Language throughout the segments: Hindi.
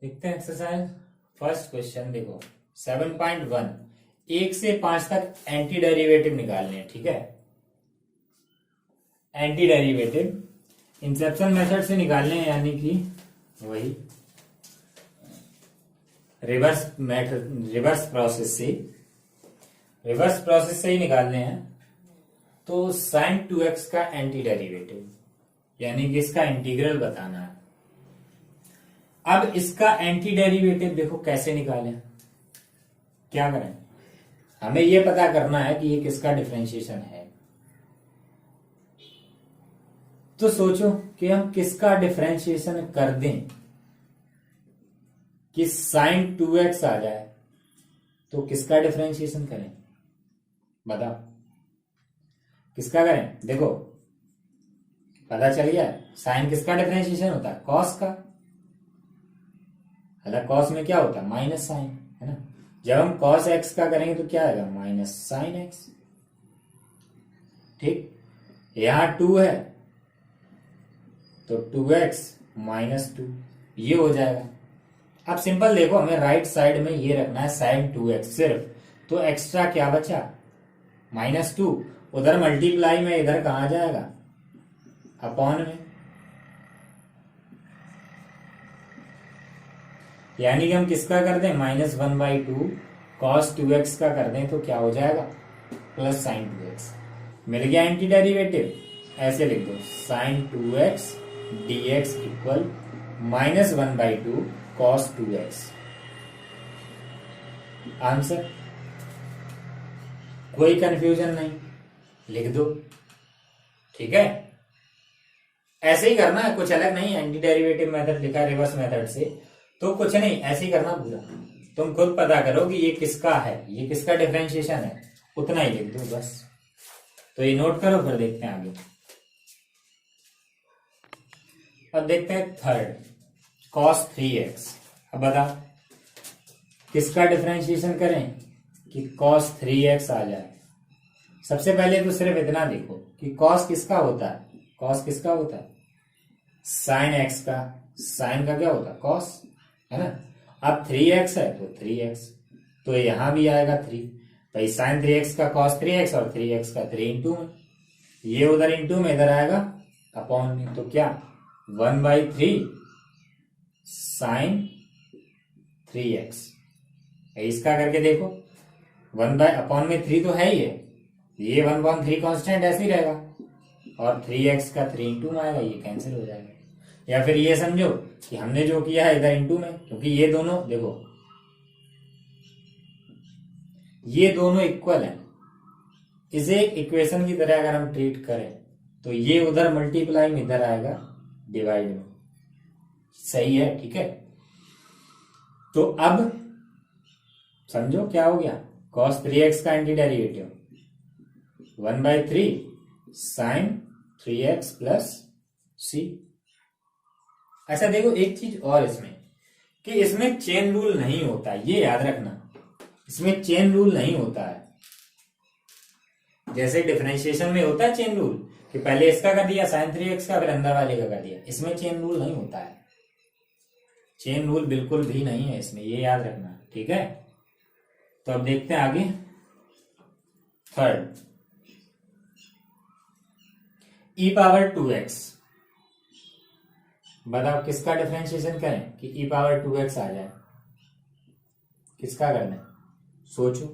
देखते हैं एक्सरसाइज फर्स्ट क्वेश्चन। देखो 7.1 1 से 5 तक एंटी डेरिवेटिव निकालने हैं। ठीक है, एंटी डेरिवेटिव इंसेप्शन मेथड से निकालने हैं, यानी कि वही रिवर्स प्रोसेस से ही निकालने हैं। तो sin 2x का एंटी डेरिवेटिव यानी कि इसका इंटीग्रल बताना है। अब इसका एंटी डेरिवेटिव देखो कैसे निकालें, क्या करें, हमें यह पता करना है कि ये किसका डिफरेंशिएशन है। तो सोचो कि हम किसका डिफरेंशिएशन कर दें कि sin 2x आ जाए, तो किसका डिफरेंशिएशन करें बताओ, किसका करें। देखो पता चल गया, साइन किसका डिफरेंशिएशन होता है, कॉस का। हालांकि कॉस में क्या होता है, माइनस साइन, है ना। जब हम कॉस एक्स का करेंगे तो क्या आएगा, माइनस साइन एक्स। ठीक, यहां 2 है तो 2x माइनस 2 ये हो जाएगा। अब सिंपल देखो, हमें राइट साइड में ये रखना है साइन 2x सिर्फ, तो एक्स्ट्रा क्या बचा, माइनस 2। उधर मल्टीप्लाई में इधर कहां जाएगा, अपॉन में। यानी कि हम किसका कर दें, -1/2 cos 2x का कर दें तो क्या हो जाएगा, प्लस साइन 2x। मिल गया एंटी डेरिवेटिव। ऐसे लिख दो, sine 2x dx equal -1/2 cos 2x। Answer, कोई कंफ्यूजन नहीं, लिख दो। ठीक है, ऐसे ही करना है, कुछ अलग नहीं। एंटी डेरिवेटिव मेथड लिखा रिवर्स मेथड से, तो कुछ नहीं, ऐसे ही करना पूरा। तुम खुद पता करो कि ये किसका है, ये किसका डिफरेंशिएशन है, उतना ही लिख दो बस। तो ये नोट करो, फिर देखते हैं आगे। अब देखते हैं थर्ड, cos 3x। अब बता किसका डिफरेंशिएशन करें कि cos 3x आ जाए। सबसे पहले तो सिर्फ इतना देखो कि cos किसका होता है, cos किसका होता है, sin x का। sin का क्या होता है, cos, है ना। अब 3x है तो 3x, तो यहां भी आएगा 3 भाई, sin 3x का cos 3x और 3x का 3 इंटू में, ये उधर इंटू में इधर आएगा अपॉन में, तो क्या 1/3 sin 3x। इसका करके देखो, 1/3 तो है ही है, ये 1/3 कांस्टेंट ऐसे ही रहेगा, और 3x का 3 इंटू में आएगा, ये कैंसिल हो जाएगा। या फिर ये समझो कि हमने जो किया है इधर इंटू में, क्योंकि ये दोनों देखो ये दोनों इक्वल है। इसे एक इक्वेशन की तरह अगर हम ट्रीट करें तो ये उधर मल्टीप्लाई में इधर आएगा डिवाइड में। सही है, ठीक है। तो अब समझो क्या हो गया, cos 3x का anti derivative 1/3 sin 3x plus c। अच्छा देखो एक चीज और इसमें, कि इसमें चेन रूल नहीं होता है, ये याद रखना, इसमें चेन रूल नहीं होता है। जैसे डिफरेंशिएशन में होता है चेन रूल, कि पहले इसका कर दिया sin 3x का, फिर अंदर वाले का कर दिया। इसमें चेन रूल नहीं होता है, चेन रूल बिल्कुल भी नहीं है इसमें, ये याद रखना, ठीक है। तो अब देखते हैं आगे थर्ड, e⁻2x। बताओ किसका डिफरेंशिएशन करें कि e⁻2x आ जाए, किसका करना है, सोचो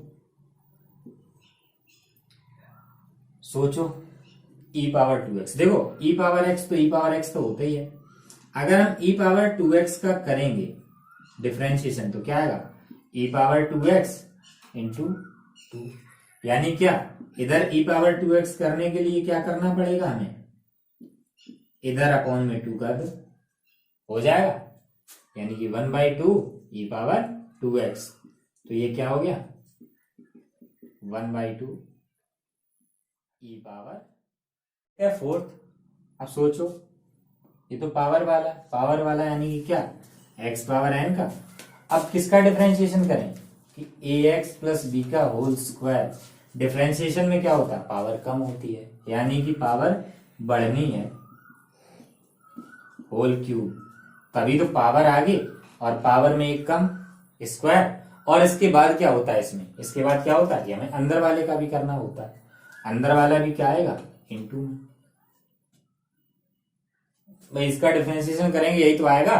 e⁻2x। देखो e⁻x तो होता ही है। अगर हम e⁻2x का करेंगे डिफरेंशिएशन तो क्या आएगा, e⁻2x इंटू 2। यानी क्या, इधर e⁻2x करने के लिए क्या करना पड़ेगा हमें, इधर अपॉन में 2 कर दो, हो जाएगा। यानी कि 1/2 e⁻2x, तो ये क्या हो गया, 1/2 e⁻4। अब सोचो, ये तो पावर वाला यानी कि क्या, x⁻n का। अब किसका डिफरेंशिएशन करें कि ax प्लस बी का होल स्क्वायर। डिफरेंशिएशन में क्या होता है, पावर कम होती है, यानी कि पावर बढ़नी है, होल क्यूब, तभी तो पावर आगे और पावर में एक कम, स्क्वायर। और इसके बाद क्या होता है, इसके बाद क्या होता है कि हमें अंदर वाले का भी करना होता है। अंदर वाला भी क्या आएगा, इंटू में। भाई इसका डिफरेंशिएशन करेंगे, यही तो आएगा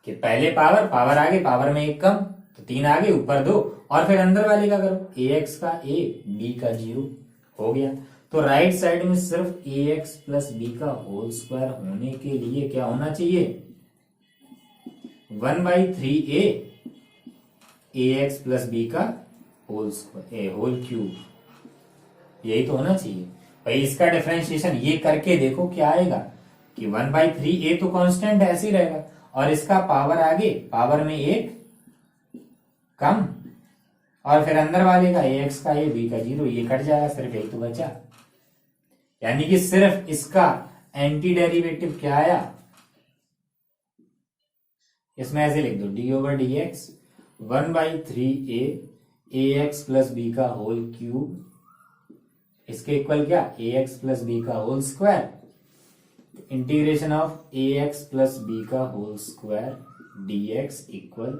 कि पहले पावर आगे, पावर में एक कम, तो 3 आगे, ऊपर 2, और फिर अंदर वाले का करो, ax का a, b का 0 हो गया। तो राइट साइड में सिर्फ ax प्लस b का होल स्क्वायर होने के लिए क्या होना चाहिए, 1/3a ax प्लस b का होल स्क्वायर, होल क्यूब, यही तो होना चाहिए। भाई इसका डिफरेंशिएशन ये करके देखो क्या आएगा कि 1/3a तो कांस्टेंट ऐसे ही रहेगा, और इसका पावर आगे, पावर में एक कम, और फिर अंदर वाले का ax का a, b का 0, ये कट जाएगा, सिर्फ यही तो बचा। यानी कि सिर्फ इसका एंटी डेरिवेटिव क्या आया, इसमें ऐसे लिख दो d/dx 1/3a ax plus b का होल क्यूब, इसके इक्वल क्या, ax प्लस b का whole square, integration of ax plus b का whole square dx equal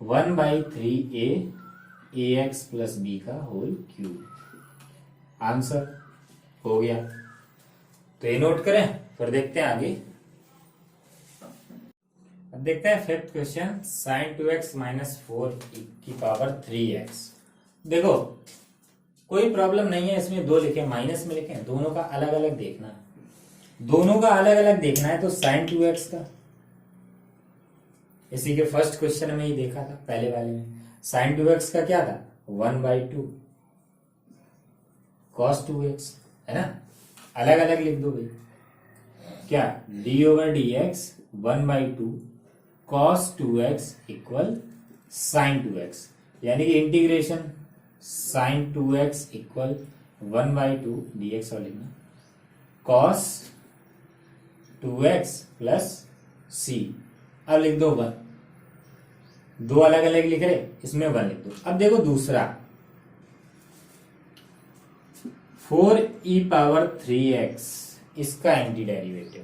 1/3a ax plus b का होल क्यूब। आंसर हो गया। तो ये नोट करें, फिर देखते हैं आगे। अब देखते हैं fifth question, sin 2x minus 4 की पावर 3x। देखो कोई प्रॉब्लम नहीं है, इसमें 2 लिखे, माइनस में लिखे, दोनों का अलग अलग देखना है। दोनों का अलग अलग देखना है तो sin 2x का, इसी के फर्स्ट क्वेश्चन में ही देखा था, पहले वाले में sin 2x का क्या था, 1/2 cos 2x, है ना। अलग अलग लिख दो भाई, क्या d/dx 1/2 cos 2x equal sin 2x, यानी कि integration sin 2x equal 1/2 dx, और लिखना cos 2x प्लस c। अब लिख दो 1, 2 अलग अलग लिख रहे, इसमें 1 लिख दो। अब देखो दूसरा 4e⁻3x, इसका एंटी डेरिवेटिव,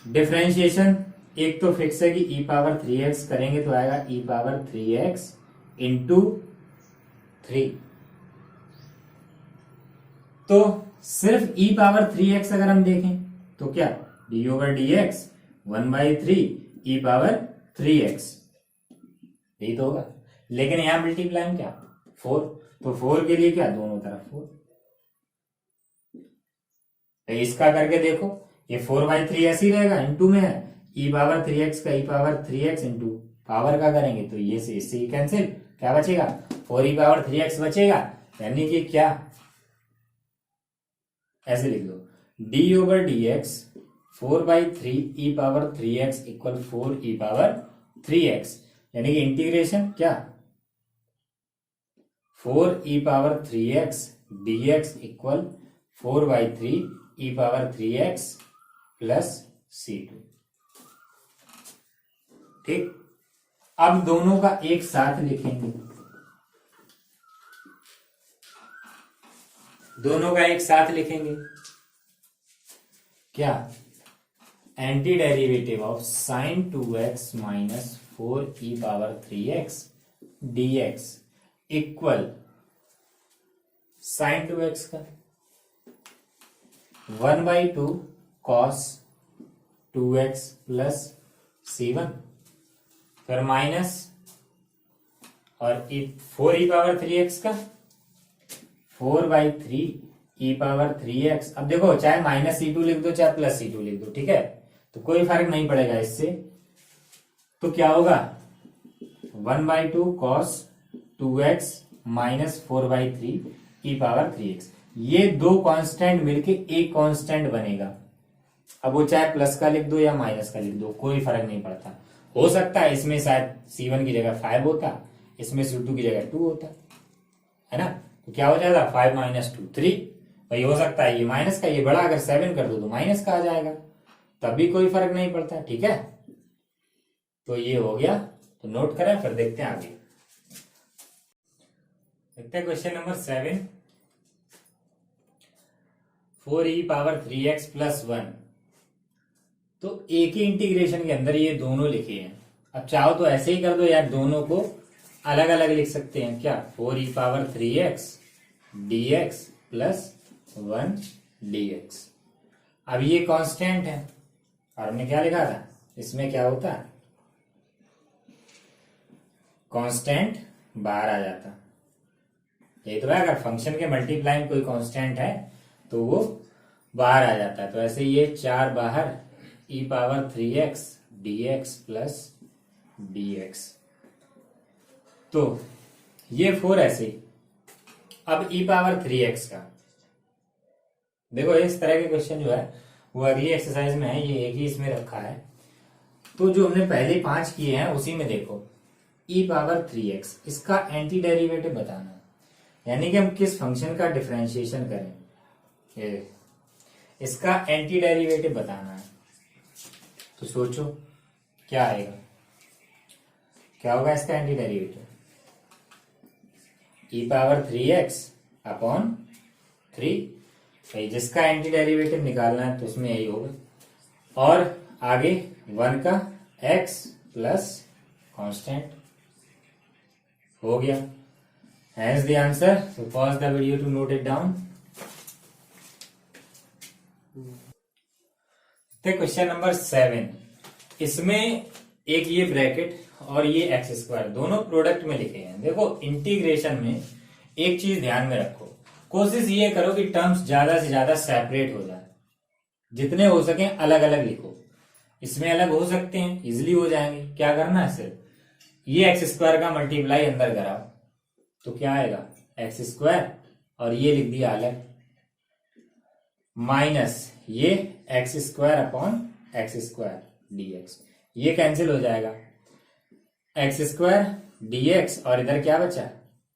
डिफरेंशिएशन एक तो फिक्स है कि e⁻3x करेंगे तो आएगा e⁻3x इंटू 3। तो सिर्फ e⁻3x अगर हम देखें तो क्या, d/dx 1/3 e⁻3x, यही तो होगा। लेकिन यहां मल्टीप्लाई क्या, 4, तो 4 के लिए क्या, दोनों तरफ 4। तो इसका करके देखो, ये 4/3 ऐसे ही रहेगा, इंटू में है, e⁻3x का e⁻3x इंटू पावर का करेंगे तो ये से इससे ही कैंसिल, क्या बचेगा, 4e⁻3x बचेगा। यानी कि क्या, ऐसे लिख दो d/dx 4/3 e⁻3x इक्वल 4e⁻3x, यानी कि इंटीग्रेशन क्या, 4e⁻3x dx equal 4/3 e⁻3x plus c2। ठीक, अब दोनों का एक साथ लिखेंगे, दोनों का एक साथ लिखेंगे, क्या, anti derivative of sin 2x minus 4e⁻3x dx equal sin 2x का 1/2 cos 2x प्लस c1, फिर माइनस, और 4e⁻3x का 4/3 e⁻3x। अब देखो चाहे माइनस c2 लिख दो चाहे प्लस c2 लिख दो, ठीक है, तो कोई फर्क नहीं पड़ेगा इससे। तो क्या होगा, 1/2 cos 2x माइनस 4/3 e⁻3x, ये दो कांस्टेंट मिलके एक कांस्टेंट बनेगा। अब वो चाहे प्लस का लिख दो या माइनस का लिख दो, कोई फर्क नहीं पड़ता। हो सकता है इसमें शायद c1 की जगह 5 होता, इसमें c2 की जगह 2 होता, है ना। तो क्या हो जाएगा, 5 माइनस 2 3। भाई हो सकता है ये माइनस का, ये बड़ा अगर 7 कर दो तो माइनस का आ जाएगा, तब भी कोई फर्क नहीं पड़ता, ठीक है। तो ये हो गया, तो नोट करें, फिर देखते हैं आगे। देखते हैं क्वेश्चन नंबर 7, 4e⁻3x प्लस 1 तो एक ही इंटीग्रेशन के अंदर ये दोनों लिखे हैं। अब चाहो तो ऐसे ही कर दो या दोनों को अलग अलग लिख सकते हैं। क्या, 4e⁻3x dx प्लस 1 dx। अब ये कांस्टेंट है और हमने क्या लिखा था, इसमें क्या होता है, कांस्टेंट बाहर आ जाता। ये तो है, अगर फंक्शन के मल्टीप्लाई में कोई कांस्टेंट है तो वो बाहर आ जाता है। तो ऐसे ये 4 बाहर, e⁻3x dx प्लस dx। तो ये 4 ऐसे। अब e⁻3x का देखो, इस तरह के क्वेश्चन जो है वो अगली एक्सरसाइज में है, ये एक ही इसमें रखा है। तो जो हमने पहले 5 किए हैं उसी में देखो, e⁻3x इसका एंटी डेरिवेटिव बताना है, यानी कि हम किस फंक्शन का डिफरेंशिएशन करें, ये इसका एंटी डेरिवेटिव बताना है। तो सोचो क्या आएगा, क्या होगा इसका एंटी डेरिवेटिव, e⁻3x अपॉन 3। जिसका एंटी डेरिवेटिव निकालना है तो उसमें यही होगा। और आगे 1 का x प्लस कांस्टेंट हो गया। Hence the answer. So pause the video to note it down. Question number 7, इसमें एक ये ब्रैकेट और ये एक्स स्क्वायर दोनों प्रोडक्ट में लिखे हैं। देखो, इंटीग्रेशन में एक चीज ध्यान में रखो, कोशिश ये करो कि टर्म्स ज्यादा से ज्यादा सेपरेट हो जाए, जितने हो सके अलग अलग लिखो। इसमें अलग हो सकते हैं, इजिली हो जाएंगे। क्या करना है, सिर्फ ये एक्स स्क्वायर का मल्टीप्लाई अंदर कराओ तो क्या आएगा, एक्स स्क्वायर, और ये लिख दिया अलग, माइनस ये x square upon x square dx। ये कैंसिल हो जाएगा, एक्स स्क्वायर dx, और इधर क्या बचा,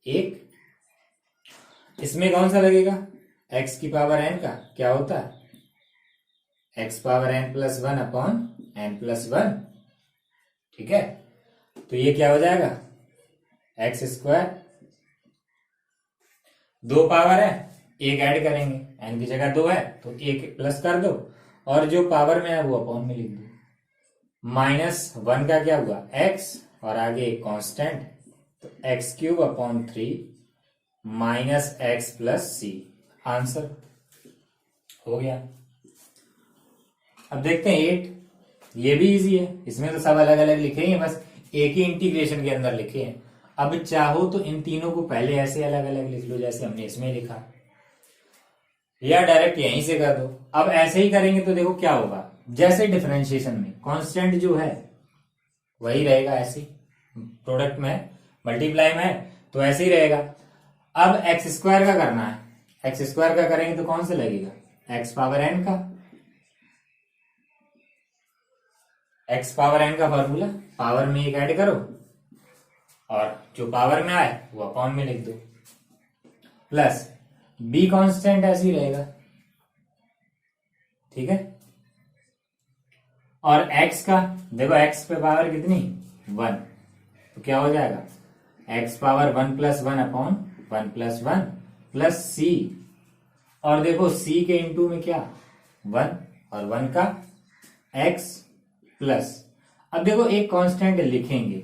एक। इसमें कौन सा लगेगा, x की पावर n का क्या होता है, x power n plus 1 upon n plus 1। ठीक है, तो ये क्या हो जाएगा, एक्स स्क्वायर, 2 पावर है, एक ऐड करेंगे, n की जगह 2 है तो एक प्लस कर दो, और जो पावर में है वो अपॉन में लिख दो। माइनस 1 का क्या हुआ, x, और आगे एक कांस्टेंट, तो x³ upon 3 minus x plus c. Answer हो गया। अब देखते हैं 8, ये भी इजी है, इसमें तो सब अलग अलग लिखे हैं, बस एक ही इंटीग्रेशन के अंदर लिखे हैं। अब चाहो तो इन तीनों को पहले ऐसे अलग अलग लिख लो जैसे हमने इसमें लिखा, या डायरेक्ट यहीं से कर दो। अब ऐसे ही करेंगे तो देखो क्या होगा, जैसे डिफरेंशिएशन में कांस्टेंट जो है वही रहेगा, ऐसे प्रोडक्ट में मल्टीप्लाई में है तो ऐसे ही रहेगा। अब एक्स स्क्वायर का करना है, एक्स स्क्वायर का करेंगे तो कौन सा लगेगा, एक्स पावर एन का, एक्स पावर एन का फॉर्मूला, पावर में एक ऐड करो और जो पावर में आए वो अपॉन में लिख दो, प्लस बी कांस्टेंट ऐसे ही रहेगा। ठीक है, और एक्स का देखो, एक्स पे पावर कितनी, 1, तो क्या हो जाएगा, x power 1 plus 1 upon 1 plus 1 plus c, और देखो सी के इंटू में क्या, 1, और 1 का एक्स प्लस, अब देखो एक कांस्टेंट लिखेंगे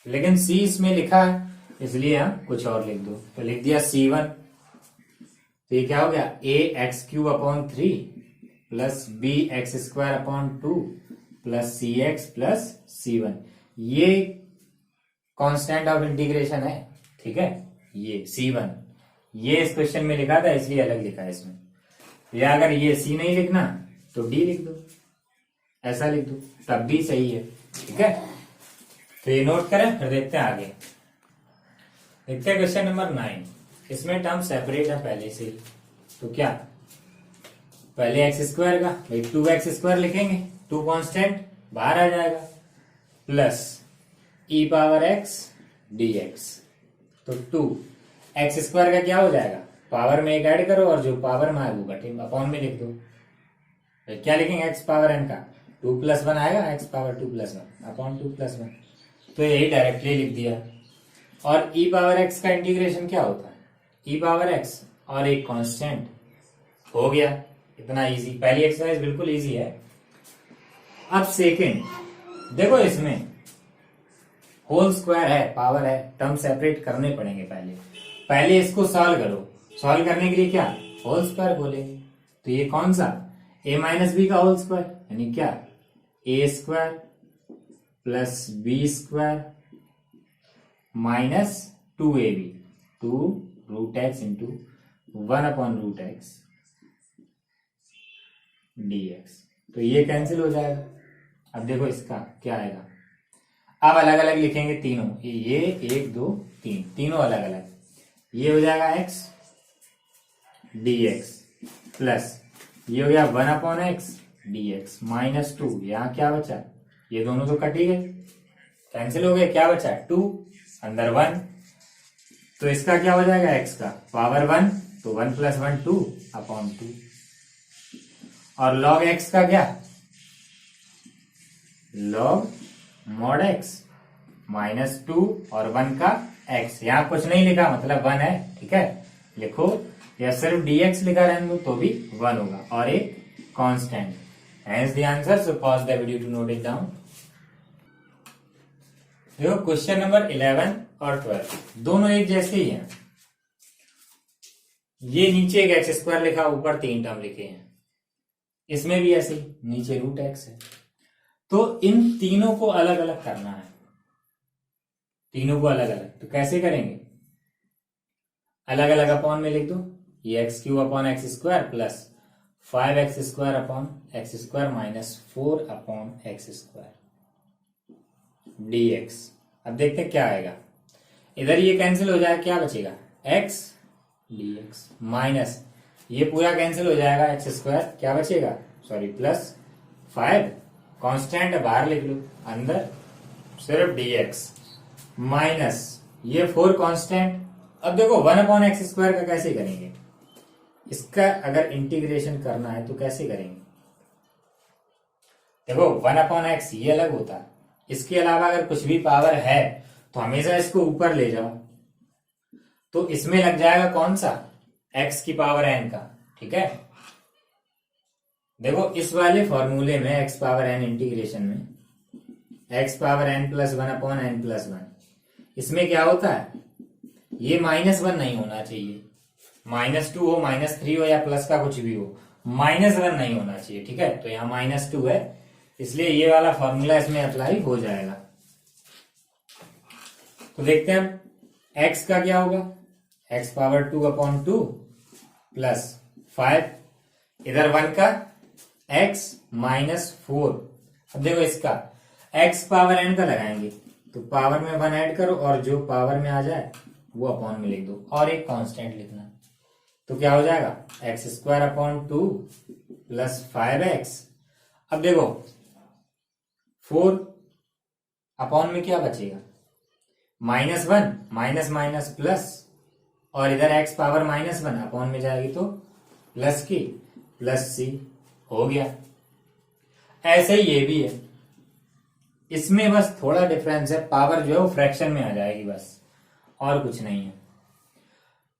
लेकिन सी इसमें लिखा है इसलिए हम कुछ और लिख दो, तो लिख दिया C1। तो ये क्या हो गया, ax³ upon 3 plus bx² upon 2 plus cx plus C1। ये कांस्टेंट ऑफ इंटीग्रेशन है। ठीक है, ये C1 ये इस क्वेश्चन में लिखा था इसलिए अलग लिखा है इसमें, या अगर ये C नहीं लिखना तो D लिख दो, ऐसा लिख दो तब भी सही है। ठीक है, तो ये नोट करें, फिर देखते हैं आगे। देखते हैं क्वेश्चन नंबर 9, इसमें टर्म सेपरेट है पहले से ही, तो क्या, पहले एक्स स्क्वायर का भाई 2x² लिखेंगे, 2 कांस्टेंट बाहर आ जाएगा, plus e power x dx, तो 2x² का क्या हो जाएगा, पावर में एक ऐड करो और जो पावर में आए वो घटे अपॉन में लिख दो। क्या लिखेंगे, x पावर n का 2 प्लस 1 आएगा, x power 2 plus 1 upon 2 plus 1, तो यही डायरेक्टली लिख दिया। और e पावर x का इंटीग्रेशन क्या होता है, e पावर x और एक कांस्टेंट, हो गया। इतना इजी, पहली एक्सरसाइज बिल्कुल इजी है। अब सेकेंड देखो, इसमें होल स्क्वायर है, पावर है, टर्म सेपरेट करने पड़ेंगे। पहले इसको सॉल्व करो। सॉल्व करने के लिए क्या, होल स्क्वायर बोलेंगे। तो ये कौन सा, a माइनस बी का होल स्क्वायर, यानी क्या, a square plus b square minus 2ab, 2 root x into 1/√x dx। तो ये कैंसिल हो जाएगा। अब देखो इसका क्या आएगा, अब अलग अलग लिखेंगे तीनों, ये 1 2 3 तीनों अलग अलग। ये हो जाएगा x dx प्लस ये हो गया 1/x dx माइनस 2, यहाँ क्या बचा, ये दोनों तो कट ही गए, कैंसिल हो गए, क्या बचा 2 अंदर 1। तो इसका क्या हो जाएगा, x का पावर 1, तो 1 + 1 2/2। और log x का क्या, log mod x माइनस 2 और 1 का x। यहां कुछ नहीं लिखा, मतलब 1 है, ठीक है, लिखो, या सिर्फ dx लिखा रहने दो तो भी 1 होगा, और एक constant. Hence the answer, so pause the video to note it down। देखो क्वेश्चन नंबर 11 और 12 दोनों एक जैसे ही हैं। ये नीचे एक एक्स स्क्वायर लिखा, ऊपर 3 टर्म लिखे हैं। इसमें भी ऐसे ही, नीचे √x है। तो इन तीनों को अलग अलग करना है, तीनों को अलग अलग। तो कैसे करेंगे, अलग अलग अपॉन में लिख दो, ये x³ / x² plus 5x² x² minus 4/x² dx। अब देखते हैं क्या आएगा, इधर ये कैंसिल हो जाएगा, क्या बचेगा, x dx माइनस ये पूरा कैंसिल हो जाएगा, x², क्या बचेगा, सॉरी प्लस 5 कांस्टेंट बाहर लिख लो, अंदर सिर्फ dx माइनस ये 4 कांस्टेंट। अब देखो 1/x² का कैसे करेंगे, इसका अगर इंटीग्रेशन करना है तो कैसे करेंगे, देखो 1/x ये अलग होता है, इसके अलावा अगर कुछ भी पावर है तो हमेशा इसको ऊपर ले जाओ, तो इसमें लग जाएगा कौन सा, x की पावर n का, ठीक है। देखो इस वाले फॉर्मूले में x पावर n इंटीग्रेशन में x पावर n + 1/n + 1, इसमें क्या होता है, ये -1 नहीं होना चाहिए, -2 हो, -3 हो, या प्लस का कुछ भी हो, -1 नहीं होना चाहिए, ठीक है। तो यहाँ -2 है, इसलिए ये वाला फॉर्मूला इसमें अप्लाई हो जाएगा। तो देखते हैं x का क्या होगा, x पावर 2/2 प्लस 5, इधर 1 का x माइनस 4। अब देखो इसका x पावर n का लगाएंगे, तो पावर में 1 ऐड करो और जो पावर में आ जाए वो अपॉन में लिख दो, और एक कांस्टेंट लिखना। तो क्या हो जाएगा, x² / 2 प्लस 5x। अब देखो 4 अपॉन में क्या बचेगा, -1 माइनस माइनस प्लस, और इधर x पावर -1 अपॉन में जाएगी तो प्लस की प्लस c हो गया। ऐसे ही ये भी है, इसमें बस थोड़ा डिफरेंस है, पावर जो है वो फ्रैक्शन में आ जाएगी बस, और कुछ नहीं है।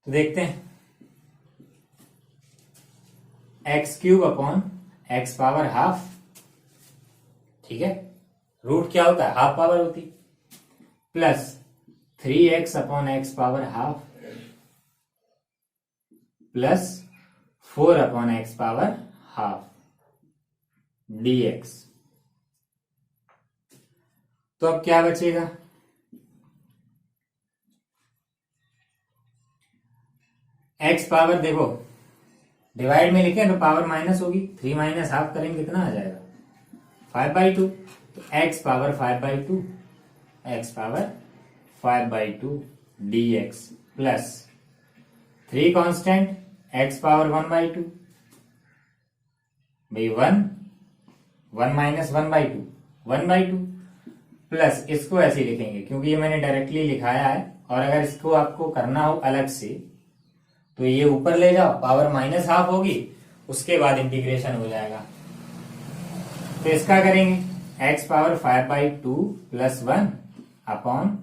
तो देखते हैं x³ / x पावर हाफ, ठीक है, रूट क्या होता है, हाफ पावर होती, plus 3x / x power half plus 4/x power half dx। तो अब क्या बचेगा, x पावर, देखो डिवाइड में लिखे तो पावर माइनस होगी, 3 माइनस हाफ करेंगे कितना आ जाएगा, 5/2। तो x power 5/2, x power 5/2 dx plus 3 constant x power 1/2, भाई 1 माइनस 1/2 1/2, प्लस इसको ऐसे लिखेंगे क्योंकि ये मैंने डायरेक्टली लिखाया है, और अगर इसको आपको करना हो अलग से तो ये ऊपर ले जाओ, पावर माइनस हाफ होगी, उसके बाद इंटीग्रेशन हो जाएगा। तो इसका करेंगे x power 5/2 plus 1 upon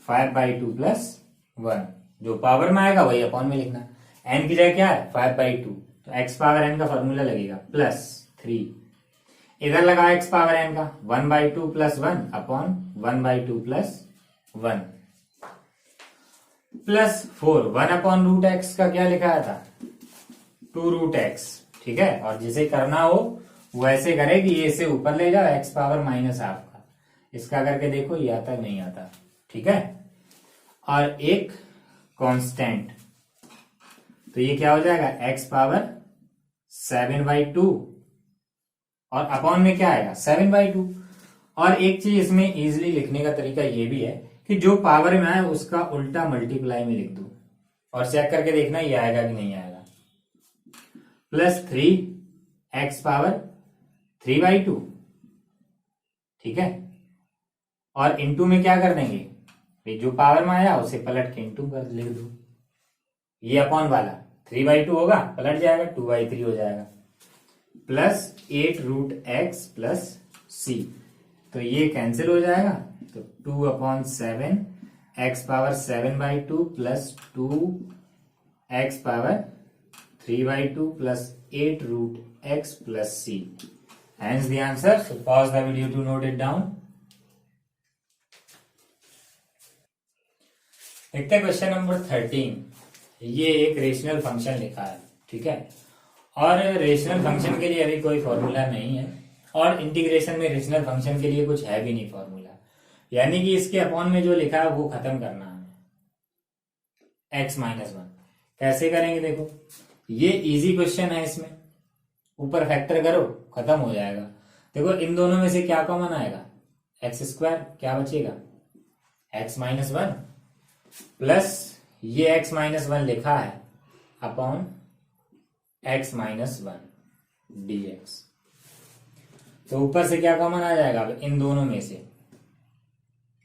5/2 plus 1, जो पावर में आएगा वही अपॉन में लिखना। n की जगह क्या है 5/2, तो x पावर n का फॉर्मूला लगेगा प्लस 3, इधर लगाओ एक्स पावर एन का 1/2 plus 1 upon 1/2 plus 1 plus 4 1/√x का क्या लिखाया था 2√x। ठीक है, और जिसे करना हो वो ऐसे करे कि ये से ऊपर ले जाओ x पावर माइनस हाफ का। इसका करके देखो ये आता नहीं आता। ठीक है, और एक कांस्टेंट, तो ये क्या हो जाएगा x पावर 7/2 और अपॉन में क्या आएगा 7/2। और एक चीज इसमें इजीली लिखने का तरीका ये भी है कि जो पावर में आए उसका उल्टा मल्टीप्लाई में लिख दो और चेक करके देखना ये आएगा कि नहीं आएगा। Plus 3x power 3/2। ठीक है, और इंटू में क्या कर देंगे, जो पावर में आया उसे पलट के इंटू कर लिख दो। ये अपॉन वाला 3/2 होगा, पलट जाएगा 2/3 हो जाएगा। प्लस 8√x प्लस c, तो ये कैंसिल हो जाएगा, तो 2/7 x power 7/2 plus 2x power 3/2 plus 8√x plus c। Hence the answer. So pause the video to note it down. देखते हैं क्वेश्चन नंबर 13। ये एक रेशनल फंक्शन लिखा है। ठीक है, और रेशनल फंक्शन के लिए अभी कोई फॉर्मूला नहीं है और इंटीग्रेशन में रेशनल फंक्शन के लिए कुछ है भी नहीं फॉर्मूला, यानी कि इसके अपॉन में जो लिखा है वो खत्म करना है x-1। कैसे करेंगे देखो, ये इजी क्वेश्चन है, इसमें ऊपर फैक्टर करो खत्म हो जाएगा। देखो इन दोनों में से क्या कॉमन आएगा x², क्या बचेगा x-1 प्लस ये x-1 लिखा है अपॉन x-1 dx। तो ऊपर से क्या कॉमन आ जाएगा, अब इन दोनों में से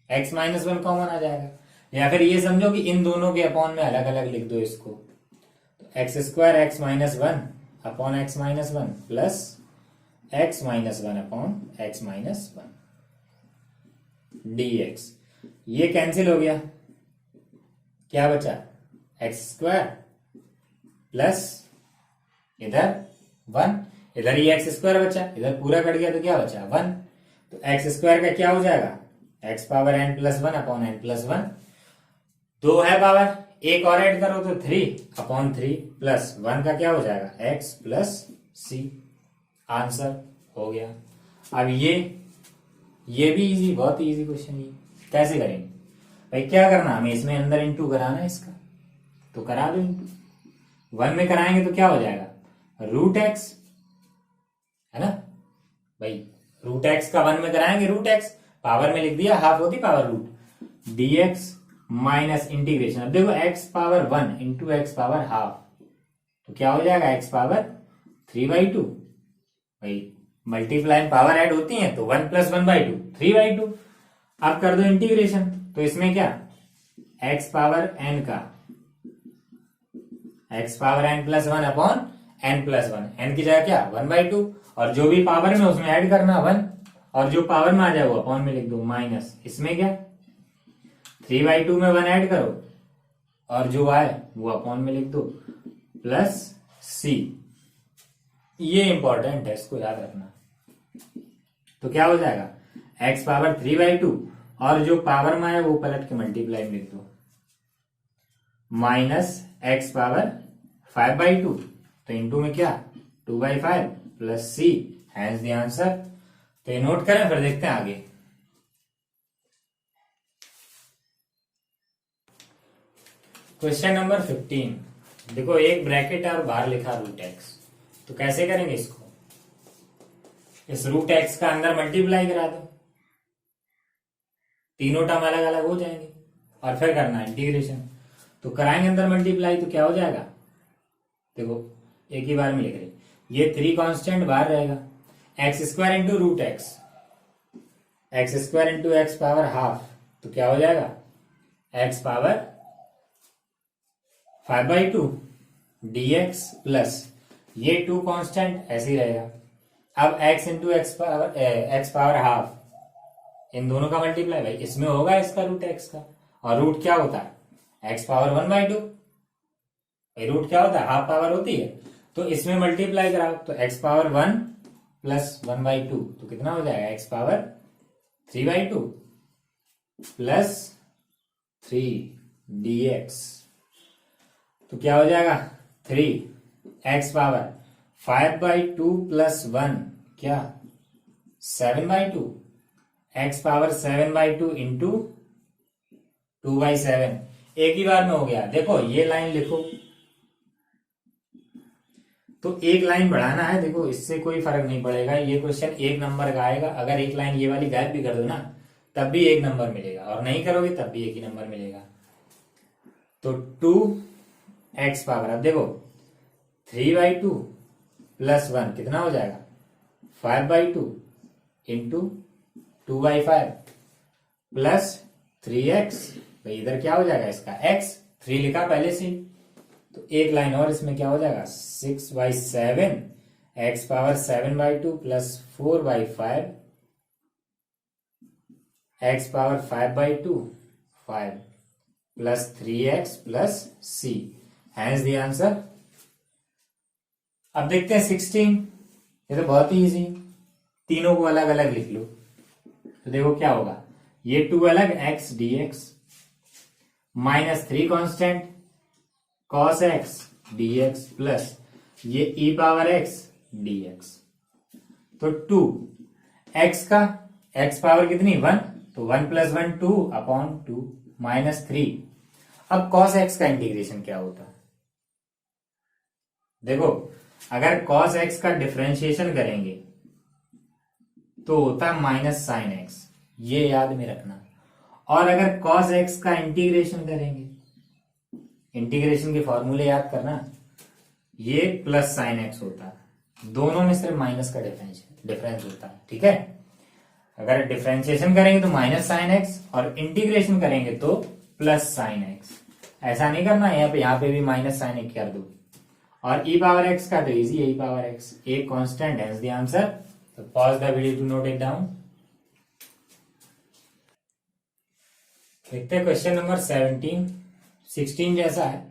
x-1 कॉमन आ जाएगा, या फिर ये समझो कि इन दोनों के अपॉन में अलग अलग लिख दो इसको। तो x² x-1 upon x-1 plus x-1 upon x-1 dx। ये कैंसिल हो गया, क्या बचा x² प्लस इधर 1, इधर ये x² बचा, इधर पूरा कट गया तो क्या बचा 1। तो x² का क्या हो जाएगा x power n plus 1 upon n plus 1, 2 है पावर, एक और ऐड करो तो 3 अपॉन 3 प्लस 1 का क्या हो जाएगा x प्लस c। आंसर हो गया। अब ये भी इजी, बहुत इजी क्वेश्चन। ये कैसे करेंगे भाई, क्या करना हमें इसमें अंदर इंटू कराना है इसका, तो करा दो इंटू। 1 में कराएंगे तो क्या हो जाएगा √x, है ना भाई, √x का 1 में कराएंगे √x, पावर में लिख दिया, हाफ होती power root, dx minus integration. अब देखो x power 1 into x power half, तो क्या हो जाएगा x पावर 3/2। भाई मल्टीप्लाई पावर ऐड होती है तो 1 प्लस 1/2 3/2। अब कर दो इंटीग्रेशन, तो इसमें क्या x पावर n का x power n plus 1 upon n plus 1, n की जगह क्या 1/2, और जो भी पावर में उसमें ऐड करना 1, और जो पावर में आ जाए वो अपॉन में लिख दो माइनस, इसमें क्या 3/2 में 1 ऐड करो और जो आए वो अपॉन में लिख दो प्लस c। ये इंपॉर्टेंट है, इसको याद रखना। तो क्या हो जाएगा x पावर 3/2 और जो पावर में आए वो पलट के मल्टीप्लाई में लिख दो माइनस x पावर 5/2, तो इंटू में क्या 2/5 plus c। Hence the answer. तो ये नोट करें, फिर देखते हैं आगे। Question number 15। देखो एक ब्रैकेट और बाहर लिखा √x, तो कैसे करेंगे इसको, इस √x का अंदर मल्टीप्लाई करा दो, तीनों टर्म अलग अलग हो जाएंगे, और फिर करना है इंटीग्रेशन। तो कराएंगे अंदर मल्टीप्लाई तो क्या हो जाएगा, देखो एक ही बार में लिख रहे, ये 3 कांस्टेंट बाहर रहेगा, x² into √x, x² into x power half, तो क्या हो जाएगा x पावर 5/2 dx प्लस ये 2 कांस्टेंट ऐसे ही रहेगा। अब x into x power half, इन दोनों का मल्टीप्लाई, भाई इसमें होगा इसका √x का, और रूट क्या होता है x पावर 1/2, भाई रूट क्या होता है हाफ पावर होती है, तो इसमें मल्टीप्लाई कराओ, तो x पावर 1 प्लस 1/2 तो कितना हो जाएगा x पावर 3/2 प्लस 3 dx। तो क्या हो जाएगा 3 x पावर 5/2 प्लस 1 क्या 7/2 x पावर 7/2 इंटू 2/7 एक ही बार में हो गया। देखो ये लाइन लिखो तो एक लाइन बढ़ाना है, देखो इससे कोई फर्क नहीं पड़ेगा, ये क्वेश्चन 1 नंबर का आएगा। अगर एक लाइन ये वाली गायब भी कर दो ना तब भी 1 नंबर मिलेगा, और नहीं करोगे तब भी 1 ही नंबर मिलेगा। तो 2x पावर, अब देखो 3/2 प्लस 1 कितना हो जाएगा 5/2 इंटू 2/5 प्लस 3x। भाई इधर क्या हो जाएगा इसका x, 3 लिखा पहले से, तो एक लाइन और इसमें क्या हो जाएगा 6/7 x power 7/2 plus 4/5 x power 5/2 5 plus 3x plus c, hence the answer. अब देखते हैं 16, ये तो बहुत ही इजी, तीनों को अलग अलग लिख लो। तो देखो क्या होगा, ये 2 अलग x dx minus 3 constant cos x dx plus ये e पावर x dx। तो 2 x का x पावर कितनी 1, तो 1 प्लस 1 2/2 माइनस 3। अब cos x का इंटीग्रेशन क्या होता है, देखो अगर cos x का डिफरेंशिएशन करेंगे तो होता है माइनस साइन x, ये याद में रखना। और अगर cos x का इंटीग्रेशन करेंगे, इंटीग्रेशन के फॉर्मूले याद करना, ये प्लस साइन x होता है, दोनों में सिर्फ माइनस का डिफरेंस होता है, ठीक है। अगर डिफरेंशिएशन करेंगे तो माइनस साइन x और इंटीग्रेशन करेंगे तो प्लस साइन x। ऐसा नहीं करना, यहाँ पे भी माइनस साइन x कर दो। और e पावर x का तो इजी है, e पावर x एक कांस्टेंट है, द आंसर। तो pause the video to note it down. देखते हैं क्वेश्चन नंबर 17, 16 जैसा है,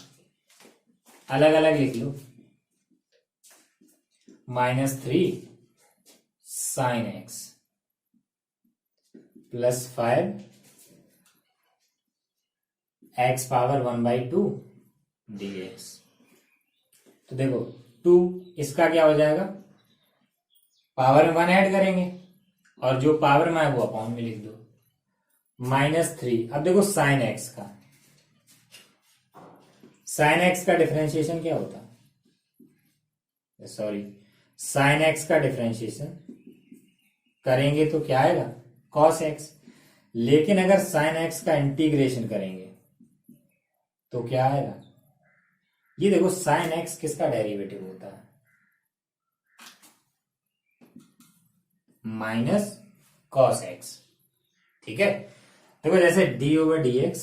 अलग अलग लिख लो। -3 sine x plus 5 x power 1/2 dx। तो देखो 2 इसका क्या हो जाएगा, पावर में 1 ऐड करेंगे और जो पावर में है वो अपॉन में लिख दो। -3, अब देखो साइन x का, साइन x का डिफरेंशिएशन क्या होता है, सॉरी साइन x का डिफरेंशिएशन करेंगे तो क्या आएगा cos x। लेकिन अगर साइन x का इंटीग्रेशन करेंगे तो क्या आएगा, ये देखो साइन x किसका डेरिवेटिव होता है, माइनस cos x, ठीक है। देखो जैसे d/dx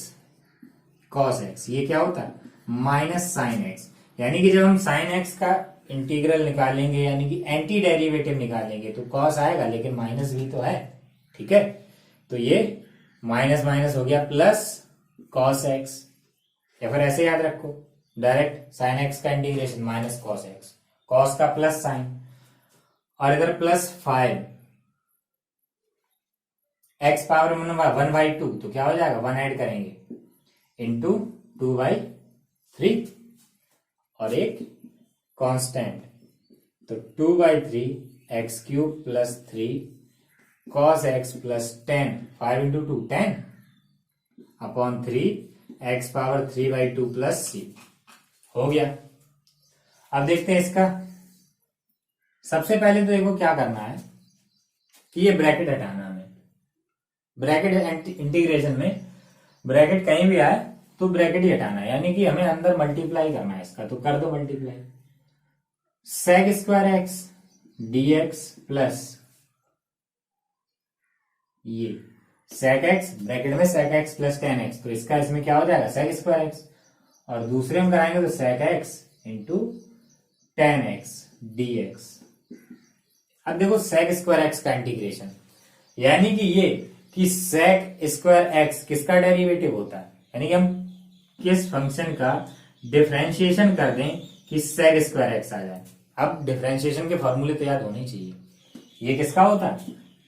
cos x, ये क्या होता है माइनस साइन x, यानी कि जब हम साइन x का इंटीग्रल निकालेंगे यानी कि एंटी डेरिवेटिव निकालेंगे तो cos आएगा, लेकिन माइनस भी तो है, ठीक है। तो ये माइनस माइनस हो गया प्लस cos x, या फिर ऐसे याद रखो डायरेक्ट साइन x का integration minus cos x, cos का प्लस साइन, और इधर प्लस 5 x पावर 1/2 तो क्या हो जाएगा 1 ऐड करेंगे इंटू 2/3 और एक कांस्टेंट, तो 2/3 x³ plus 3 cos x plus 10, 5 into 2 10 upon 3 x power 3/2 plus c हो गया। अब देखते हैं इसका, सबसे पहले तो देखो क्या करना है कि ये ब्रैकेट हटाना है, ब्रैकेट इंटीग्रेशन में ब्रैकेट कहीं भी आए तो ब्रैकेट ही हटाना है, यानी कि हमें अंदर मल्टीप्लाई करना है इसका, तो कर दो multiply. sec² x dx plus ये sec x ब्रैकेट में sec x प्लस 10x, तो इसका इसमें क्या हो जाएगा sec² x, और दूसरे में कराएंगे तो sec x into 10x dx। अब देखो sec² x का इंटीग्रेशन, यानी कि ये कि sec² x किसका डेरिवेटिव होता है, यानी कि हम किस फंक्शन का डिफरेंशिएशन कर दें कि sec² x आ जाए। अब डिफरेंशिएशन के फॉर्मूले तो याद होने चाहिए, ये किसका होता है,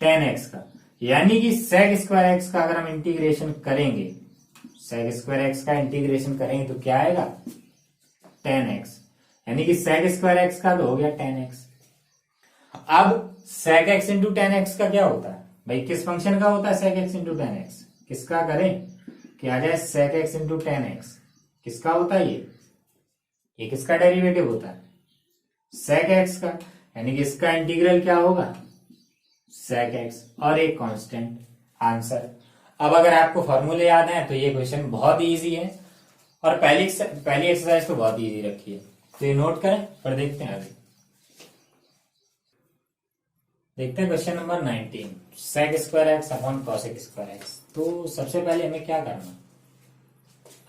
टेन एक्स का। यानी कि सेक स्क्वायर एक्स का अगर हम इंटीग्रेशन करेंगे, सेक स्क्वायर एक्स का इंटीग्रेशन करेंगे तो क्या आएगा, टेन एक्स। यानी कि सेक स्क्वायर एक्स का तो हो गया टेन एक्स। अब sec x into tan x का क्या होता है भाई, किस फंक्शन का होता है sec x into tan x, किसका करें कि आ जाए sec x into tan x, किसका होता है ये किसका डेरिवेटिव होता है, सेक एक्स का। यानी कि इसका इंटीग्रल क्या होगा, सेक एक्स और एक कांस्टेंट, आंसर। अब अगर आपको फॉर्मूले याद है तो ये क्वेश्चन बहुत इजी है, और पहली एक्सरसाइज तो बहुत इजी रखी है, तो ये नोट करें पर देखते हैं आगे। देखते हैं question number 19, sec square x upon cosec square x. तो सबसे पहले हमें क्या करना,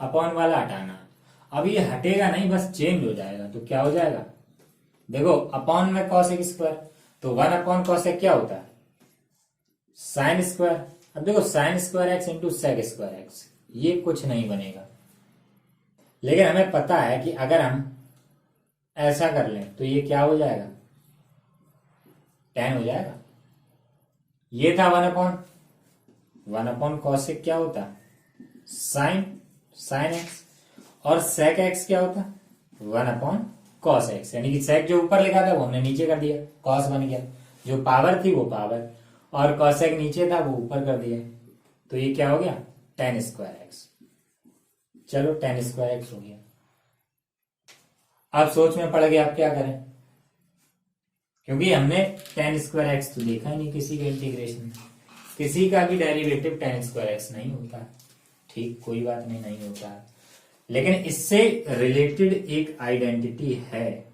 अपॉन वाला हटाना। अब ये हटेगा नहीं, बस चेंज हो जाएगा। तो क्या हो जाएगा, देखो अपॉन में कॉसेक स्क्वायर, तो वन अपॉन कॉसेक क्या होता है, साइन स्क्वायर। अब देखो sine square x into sec square x, ये कुछ नहीं बनेगा। लेकिन हमें पता है कि अगर हम ऐसा कर लें तो ये क्या हो जाएगा, टेन हो जाएगा। ये था वन अपॉन कॉसेक क्या होता, साइन एक्स, और सेक एक्स क्या होता, वन अपॉन कॉस एक्स। यानी कि सेक जो ऊपर लिखा था वो हमने नीचे कर दिया, कॉस बन गया, जो पावर थी वो पावर, और कॉसेक नीचे था वो ऊपर कर दिया। तो ये क्या हो गया, टेन स्क्वायर एक्स। चलो टेन स्क्वायर एक्स हो गया। अब सोच में पड़ गया आप क्या करें, क्योंकि हमने टेन स्क्वायर एक्स तो देखा ही नहीं किसी का इंटीग्रेशन, किसी का भी डेरिवेटिव टेन स्क्वायर एक्स नहीं होता। ठीक, कोई बात नहीं, नहीं होता, लेकिन इससे रिलेटेड एक आइडेंटिटी है।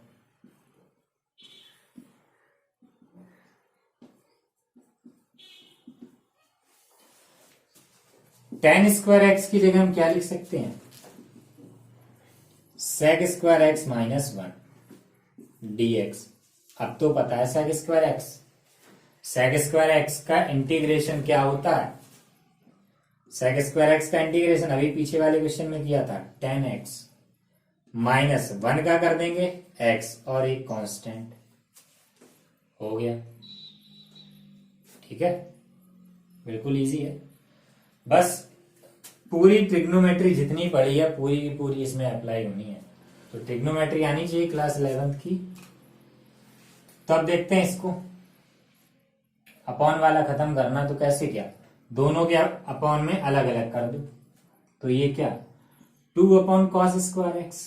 टेन स्क्वायर एक्स की जगह हम क्या लिख सकते हैं, sec square x minus one d x. अब तो पता है सेक स्क्वायर एक्स का इंटीग्रेशन क्या होता है, सेक स्क्वायर एक्स का इंटीग्रेशन अभी पीछे वाले क्वेश्चन में किया था, टेन एक्स माइनस वन का कर देंगे एक्स और एक कांस्टेंट, हो गया। ठीक है, बिल्कुल इजी है। बस पूरी ट्रिग्नोमेट्री जितनी पढ़ी है पूरी की पूरी इसमें अप्लाई होनी है। तो ट्रिग्नोमेट्री आनी चाहिए क्लास 11th की। तो अब देखते हैं इसको, अपॉन वाला खत्म करना तो कैसे, क्या दोनों के अपॉन में अलग अलग कर दो। तो ये क्या, two upon cos square x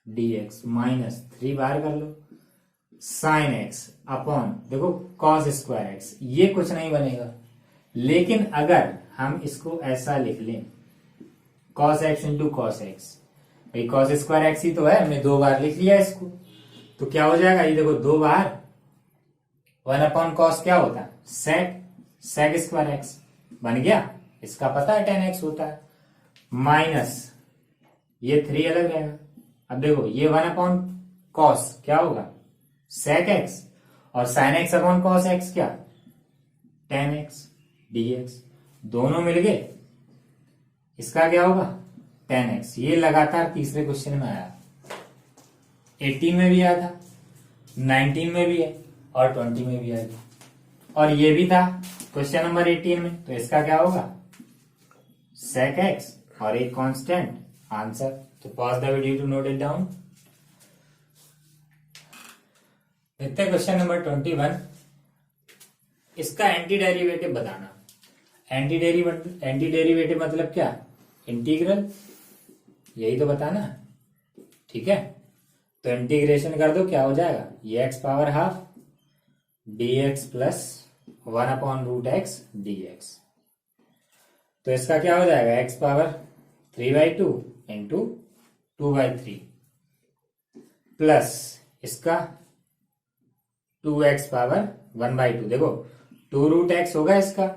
d x minus three बार कर लो साइन एक्स अपॉन देखो कॉस स्क्वायर एक्स, ये कुछ नहीं बनेगा। लेकिन अगर हम इसको ऐसा लिख लें, cos x into cos x, भाई कॉस स्क्वायर एक्स ही तो है, हमने दो बार लिख लिया इसको, तो क्या हो जाएगा, ये देखो दो बार वन अपॉन कॉस क्या होता है, सेक स्क्वायर एक्स बन गया, इसका पता है टेन एक्स होता है, माइनस ये थ्री अलग रहेगा। अब देखो ये वन अपॉन कॉस क्या होगा, सेक एक्स, और sign x upon cos x क्या, टेन एक्स डी एक्स, दोनों मिल गए, इसका क्या होगा टेन एक्स। ये लगातार तीसरे क्वेश्चन में आया, 18 में भी आया था, 19 में भी है और 20 में भी आएगा, और ये भी था क्वेश्चन नंबर 18 में। तो इसका क्या होगा, सेक एक्स और एक कांस्टेंट, आंसर। तो pause the video to note it down. देखते हैं क्वेश्चन नंबर 21, इसका एंटी डेरिवेटिव बताना। एंटी डेरिवेटिव मतलब क्या, इंटीग्रल, यही तो बताना। ठीक है, तो इंटीग्रेशन कर दो, क्या हो जाएगा, ये x power half d x plus one upon root x d x. तो इसका क्या हो जाएगा, एक्स पावर 3/2 इंटू 2/3 प्लस इसका 2x पावर 1/2। देखो 2 रूट एक्स होगा इसका,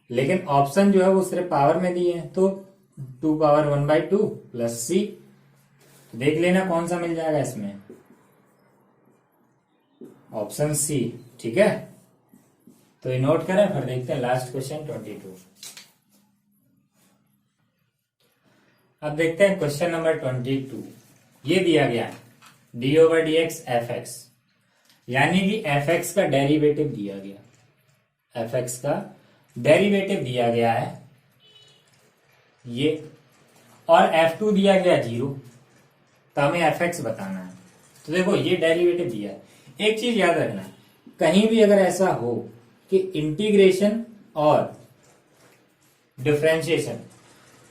लेकिन ऑप्शन जो है वो सिर्फ पावर में दिए हैं, तो 2 पावर 1/2 प्लस सी। तो देख लेना कौन सा मिल जाएगा इसमें, ऑप्शन सी। ठीक है, तो ये नोट करें, फिर देखते हैं लास्ट क्वेश्चन 22। अब देखते हैं क्वेश्चन नंबर 22। ये दिया गया D over D x F x, यानी कि एफ एक्स का डेरिवेटिव दिया गया, एफ एक्स का डेरिवेटिव दिया गया है ये, और F2 दिया गया 0, तो हमें एफ एक्स बताना है। तो देखो ये डेरिवेटिव दिया है। एक चीज याद रखना, कहीं भी अगर ऐसा हो कि इंटीग्रेशन और डिफरेंशिएशन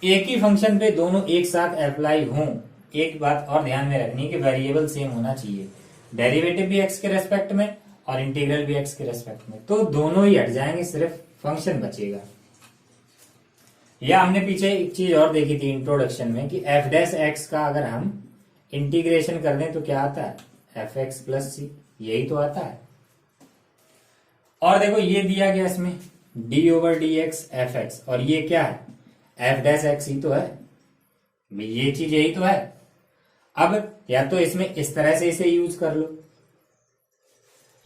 एक ही फंक्शन पे दोनों एक साथ अप्लाई हों, एक बात और ध्यान में रखनी कि वेरिएबल सेम होना चाहिए, डेरिवेटिव भी एक्स के रेस्पेक्ट में और इंटीग्रल भी एक्स के रेस्पेक्ट में, तो दोनों ही हट जाएंगे, सिर्फ फंक्शन बचेगा। या हमने पीछे एक चीज और देखी थी इंट्रोडक्शन में कि एफ डैश एक्स का अगर हम इंटीग्रेशन कर दें तो क्या आता है, एफ एक्स प्लस सी, यही तो आता है। और देखो ये दिया गया इसमें D over D x F x, और ये क्या है, एफ डैश एक्स ही तो है, ये चीज यही तो है। अब या तो इसमें इस तरह से इसे यूज कर लो,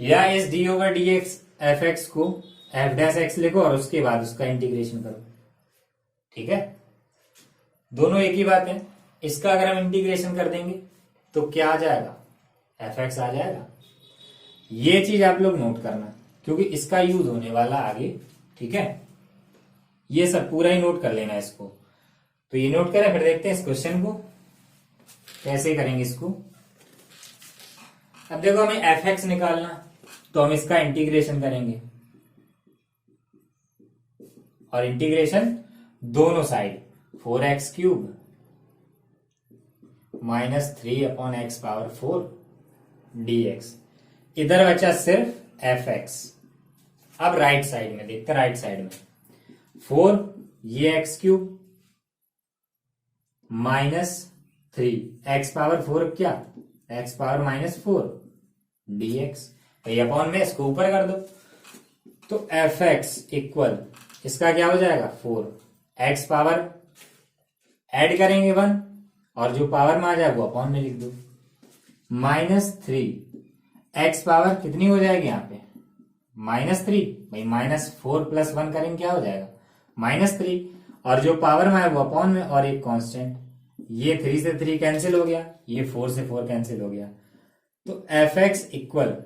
या इस D over D x F x को एफ डैश एक्स लिखो और उसके बाद उसका इंटीग्रेशन करो, ठीक है, दोनों एक ही बात है। इसका अगर हम इंटीग्रेशन कर देंगे तो क्या आ जाएगा, एफ एक्स आ जाएगा। ये चीज आप लोग नोट करना क्योंकि इसका यूज होने वाला आगे, ठीक है, ये सब पूरा ही नोट कर लेना इसको। तो ये नोट करें, फिर देखते हैं इस क्वेश्चन को कैसे करेंगे इसको। अब देखो हमें एफ एक्स निकालना, तो हम इसका इंटीग्रेशन करेंगे, और इंटीग्रेशन दोनों side 4x cube minus 3 upon x power 4 dx, इधर बचा सिर्फ एफ एक्स। अब राइट साइड में देखते हैं, राइट साइड में 4 ये x cube minus 3 x power 4 क्या, x power minus 4 dx, upon में इसको ऊपर कर दो, तो एफ एक्स इक्वल इसका क्या हो जाएगा 4, एक्स पावर ऐड करेंगे 1 और जो पावर में आ जाए वो अपॉन में लिख दो, माइनस 3 एक्स पावर कितनी हो जाएगी यहाँ पे माइनस 3, भाई माइनस 4 प्लस 1 करेंगे क्या हो जाएगा माइनस 3, और जो पावर में है वो अपॉन में, और एक कांस्टेंट, ये 3 से 3 कैंसिल हो गया, ये 4 से 4 कैंसिल हो गया, तो F x equal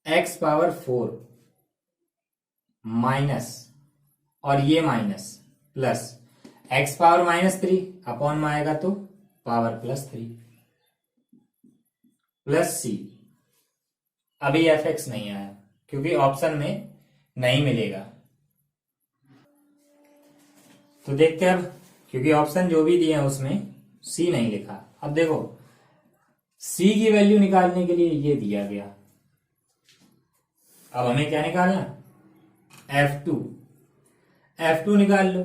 x power 4 minus, और ये minus plus x power minus 3 upon में आएगा तो पावर प्लस 3 प्लस सी। अभी एफ एक्स नहीं आया क्योंकि ऑप्शन में नहीं मिलेगा, तो देखते हैं अब, क्योंकि ऑप्शन जो भी दिए हैं उसमें सी नहीं लिखा। अब देखो सी की वैल्यू निकालने के लिए ये दिया गया, अब हमें क्या निकालना, F2, F2 निकाल लो,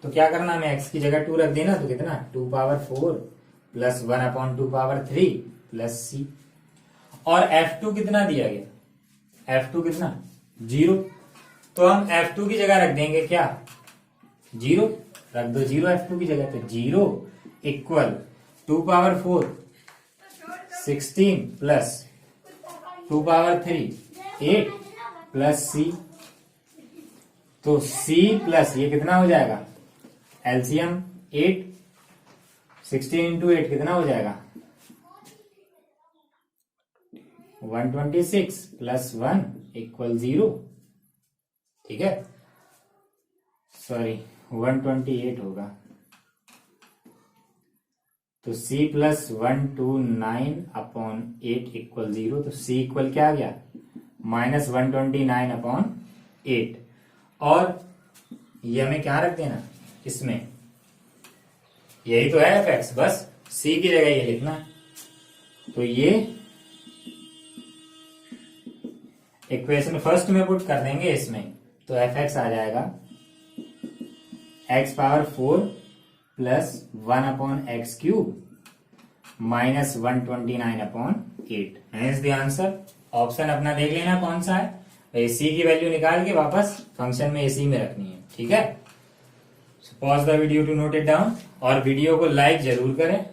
तो क्या करना, हमें x की जगह 2 रख देना, तो कितना 2 power 4 plus 1 upon 2 power 3 plus c, और F2 कितना दिया गया, F2 कितना 0, तो हम F2 की जगह रख देंगे क्या 0, रख दो 0 F2 की जगह, तो 0 equal 2 power 4 16 plus 2 power 3 8 plus c, तो c प्लस ये कितना हो जाएगा, एलसीएम 8, 16 इंटू 8 कितना हो जाएगा 126 प्लस 1 इक्वल 0, ठीक है, सॉरी 128 होगा, तो c प्लस 129 अपॉन 8 इक्वल 0, तो c इक्वल क्या आ गया माइनस 129 अपॉन 8, और ये हमें क्या रख देना इसमें, यही तो है एफ एक्स, बस सी की जगह ये लिखना, तो ये इक्वेशन फर्स्ट में पुट कर देंगे इसमें, तो एफ एक्स आ जाएगा x power 4 plus 1 upon x cube minus 129 upon 8, hence the answer. Option अपना देख लेना कौन सा है, सी की वैल्यू निकाल के वापस फंक्शन में इसी में रखनी है, ठीक है। Pause the video to note it down, और वीडियो को लाइक जरूर करें